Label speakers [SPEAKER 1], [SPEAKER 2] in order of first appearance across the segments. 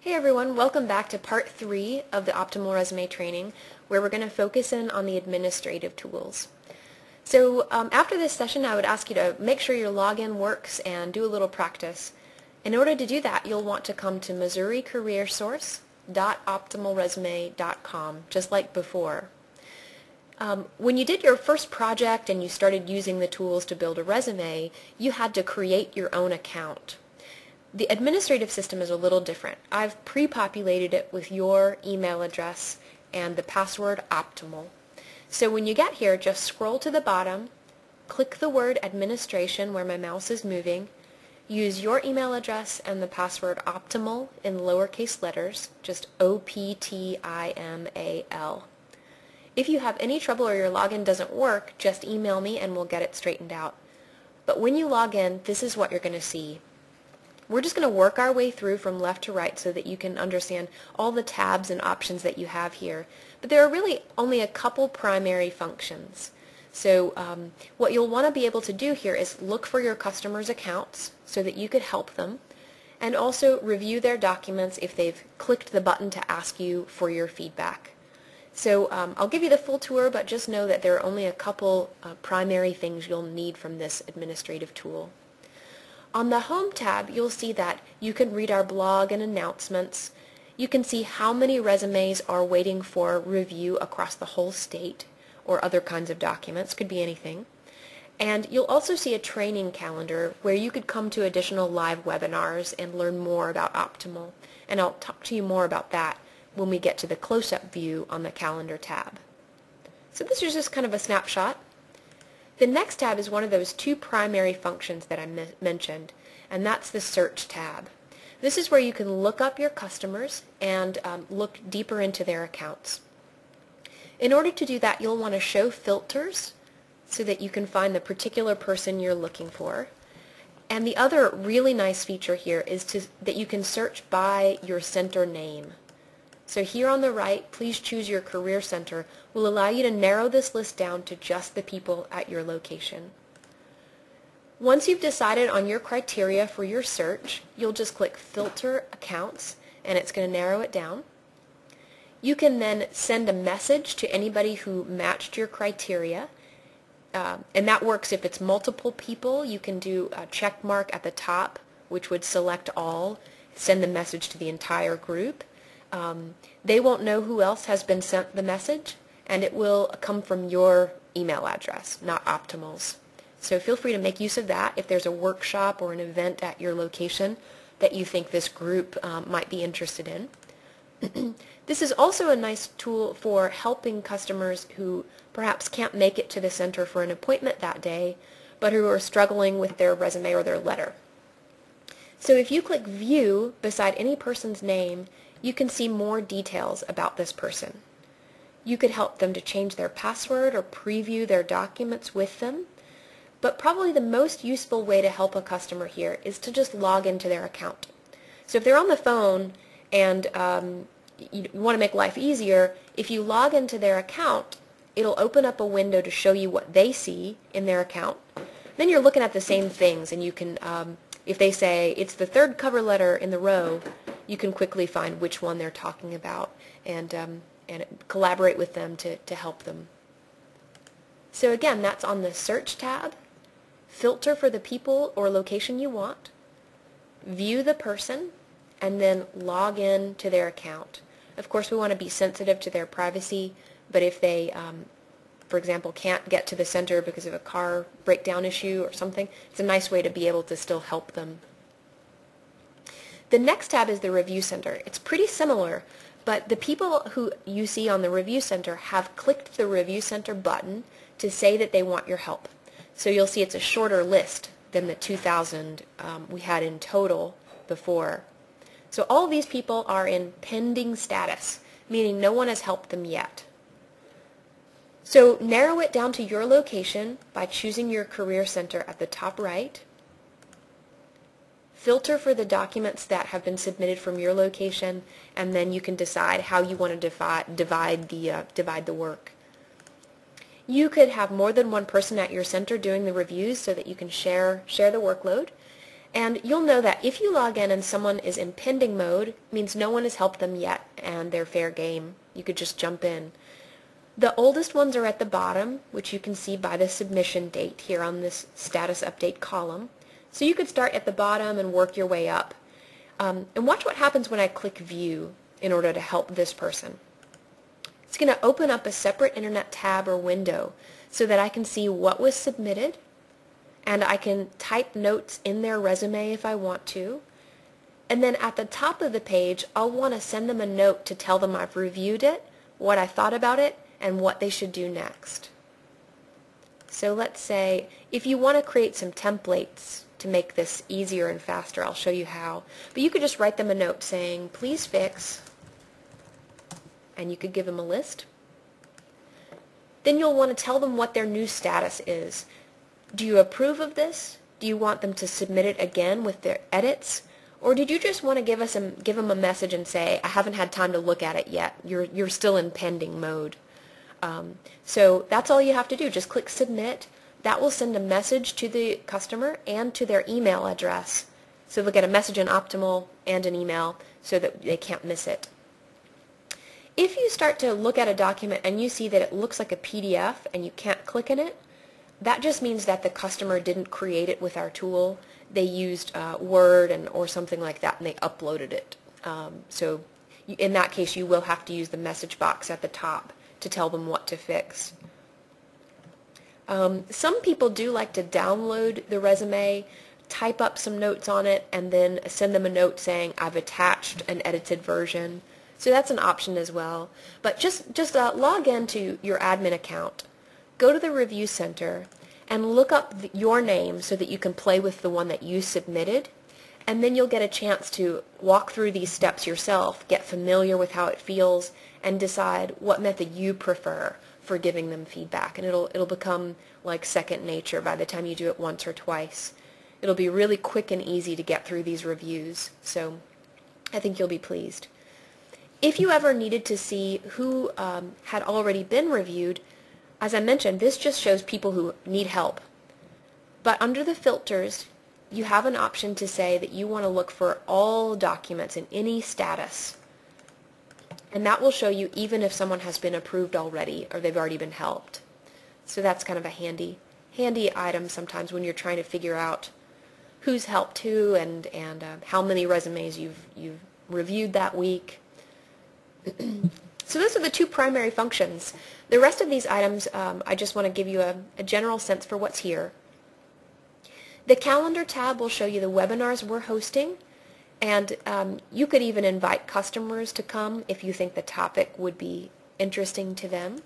[SPEAKER 1] Hey everyone, welcome back to part 3 of the Optimal Resume training, where we're going to focus in on the administrative tools. So after this session, I would ask you to make sure your login works and do a little practice. In order to do that, you'll want to come to MissouriCareerSource.optimalresume.com, just like before. When you did your first project and you started using the tools to build a resume, you had to create your own account. The administrative system is a little different. I've pre-populated it with your email address and the password optimal. So when you get here, just scroll to the bottom, click the word administration where my mouse is moving, use your email address and the password optimal in lowercase letters, just OPTIMAL. If you have any trouble or your login doesn't work, just email me and we'll get it straightened out. But when you log in, this is what you're going to see. We're just going to work our way through from left to right so that you can understand all the tabs and options that you have here. But there are really only a couple primary functions. So what you'll want to be able to do here is look for your customers' accounts so that you could help them, and also review their documents if they've clicked the button to ask you for your feedback. So I'll give you the full tour, but just know that there are only a couple primary things you'll need from this administrative tool. On the Home tab, you'll see that you can read our blog and announcements. You can see how many resumes are waiting for review across the whole state, or other kinds of documents, could be anything. And you'll also see a training calendar where you could come to additional live webinars and learn more about Optimal. And I'll talk to you more about that when we get to the close-up view on the Calendar tab. So this is just kind of a snapshot. The next tab is one of those two primary functions that I mentioned, and that's the Search tab. This is where you can look up your customers and look deeper into their accounts. In order to do that, you'll want to show filters so that you can find the particular person you're looking for. And the other really nice feature here is that you can search by your center name. So here on the right, please choose your career center, will allow you to narrow this list down to just the people at your location. Once you've decided on your criteria for your search, you'll just click Filter Accounts, and it's going to narrow it down. You can then send a message to anybody who matched your criteria, and that works if it's multiple people. You can do a check mark at the top, which would select all, send the message to the entire group. They won't know who else has been sent the message, and it will come from your email address, not Optimal's. So feel free to make use of that if there's a workshop or an event at your location that you think this group might be interested in. This is also a nice tool for helping customers who perhaps can't make it to the center for an appointment that day, but who are struggling with their resume or their letter. So if you click View beside any person's name, you can see more details about this person. You could help them to change their password or preview their documents with them, but probably the most useful way to help a customer here is to just log into their account. So if they're on the phone and you want to make life easier, if you log into their account, it'll open up a window to show you what they see in their account. Then you're looking at the same things, and you can, if they say it's the third cover letter in the row, you can quickly find which one they're talking about and collaborate with them to help them. So again, that's on the Search tab. Filter for the people or location you want, view the person, and then log in to their account. Of course, we want to be sensitive to their privacy, but if they, for example, can't get to the center because of a car breakdown issue or something, it's a nice way to be able to still help them. The next tab is the Review Center. It's pretty similar, but the people who you see on the Review Center have clicked the Review Center button to say that they want your help. So you'll see it's a shorter list than the 2,000 we had in total before. So all these people are in pending status, meaning no one has helped them yet. So narrow it down to your location by choosing your career center at the top right. Filter for the documents that have been submitted from your location, and then you can decide how you want to divide the work. You could have more than one person at your center doing the reviews so that you can share the workload. And you'll know that if you log in and someone is in pending mode, it means no one has helped them yet and they're fair game. You could just jump in. The oldest ones are at the bottom, which you can see by the submission date here on this status update column. So you could start at the bottom and work your way up. And watch what happens when I click View in order to help this person. It's going to open up a separate Internet tab or window so that I can see what was submitted, and I can type notes in their resume if I want to. And then at the top of the page, I'll want to send them a note to tell them I've reviewed it, what I thought about it, and what they should do next. So let's say if you want to create some templates to make this easier and faster, I'll show you how. But you could just write them a note saying, please fix, and you could give them a list. Then you'll want to tell them what their new status is. Do you approve of this? Do you want them to submit it again with their edits? Or did you just want to give them a message and say, I haven't had time to look at it yet. You're still in pending mode. So that's all you have to do. Just click Submit. That will send a message to the customer and to their email address. So they'll get a message in Optimal and an email so that they can't miss it. If you start to look at a document and you see that it looks like a PDF and you can't click in it, that just means that the customer didn't create it with our tool. They used Word or something like that, and they uploaded it. So in that case, you will have to use the message box at the top to tell them what to fix. Some people do like to download the resume, type up some notes on it, and then send them a note saying, I've attached an edited version. So that's an option as well. But just log into your admin account. Go to the Review Center and look up your name so that you can play with the one that you submitted, and then you'll get a chance to walk through these steps yourself, get familiar with how it feels, and decide what method you prefer for giving them feedback. And it'll become like second nature by the time you do it once or twice. It'll be really quick and easy to get through these reviews, so I think you'll be pleased. If you ever needed to see who had already been reviewed, as I mentioned, this just shows people who need help. But under the filters, you have an option to say that you want to look for all documents in any status. And that will show you even if someone has been approved already or they've already been helped. So that's kind of a handy item sometimes when you're trying to figure out who's helped who and how many resumes you've reviewed that week. So those are the two primary functions. The rest of these items, I just want to give you a general sense for what's here. The Calendar tab will show you the webinars we're hosting, and you could even invite customers to come if you think the topic would be interesting to them.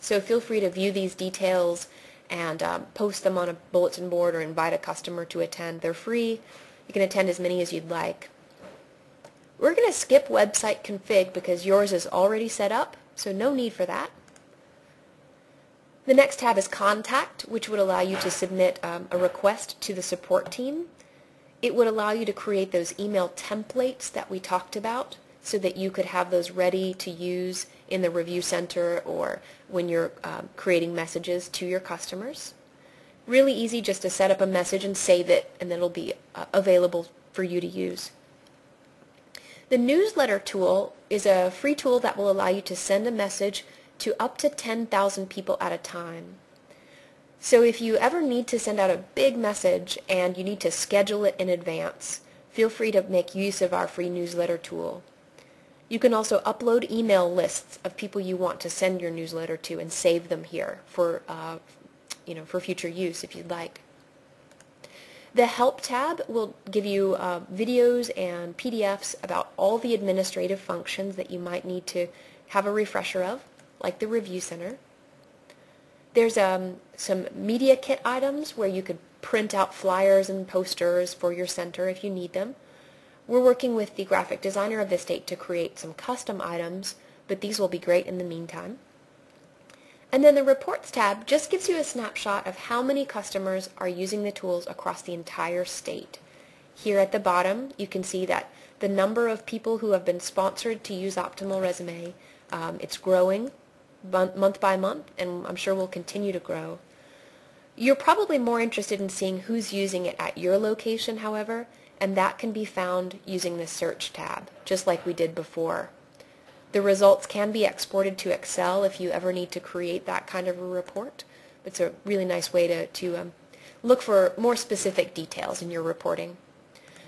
[SPEAKER 1] So feel free to view these details and post them on a bulletin board or invite a customer to attend. They're free. You can attend as many as you'd like. We're going to skip website config because yours is already set up, so no need for that. The next tab is Contact, which would allow you to submit a request to the support team. It would allow you to create those email templates that we talked about so that you could have those ready to use in the Review Center or when you're creating messages to your customers. Really easy just to set up a message and save it, and then it'll be available for you to use. The Newsletter tool is a free tool that will allow you to send a message to up to 10,000 people at a time. So if you ever need to send out a big message and you need to schedule it in advance, feel free to make use of our free Newsletter tool. You can also upload email lists of people you want to send your newsletter to and save them here for future use if you'd like. The Help tab will give you videos and PDFs about all the administrative functions that you might need to have a refresher of, like the Review Center. There's some media kit items where you could print out flyers and posters for your center if you need them. We're working with the graphic designer of the state to create some custom items, but these will be great in the meantime. And then the Reports tab just gives you a snapshot of how many customers are using the tools across the entire state. Here at the bottom, you can see that the number of people who have been sponsored to use Optimal Resume, it's growing month by month, and I'm sure will continue to grow. You're probably more interested in seeing who's using it at your location, however, and that can be found using the Search tab, just like we did before. The results can be exported to Excel if you ever need to create that kind of a report. It's a really nice way to look for more specific details in your reporting.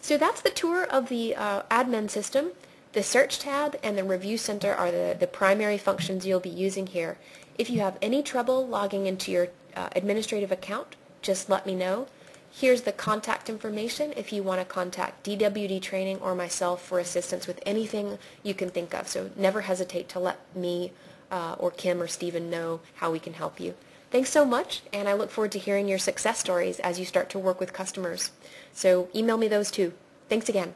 [SPEAKER 1] So that's the tour of the admin system. The Search tab and the Review Center are the primary functions you'll be using here. If you have any trouble logging into your administrative account, just let me know. Here's the contact information if you want to contact DWD Training or myself for assistance with anything you can think of. So never hesitate to let me or Kim or Stephen know how we can help you. Thanks so much, and I look forward to hearing your success stories as you start to work with customers. So email me those too. Thanks again.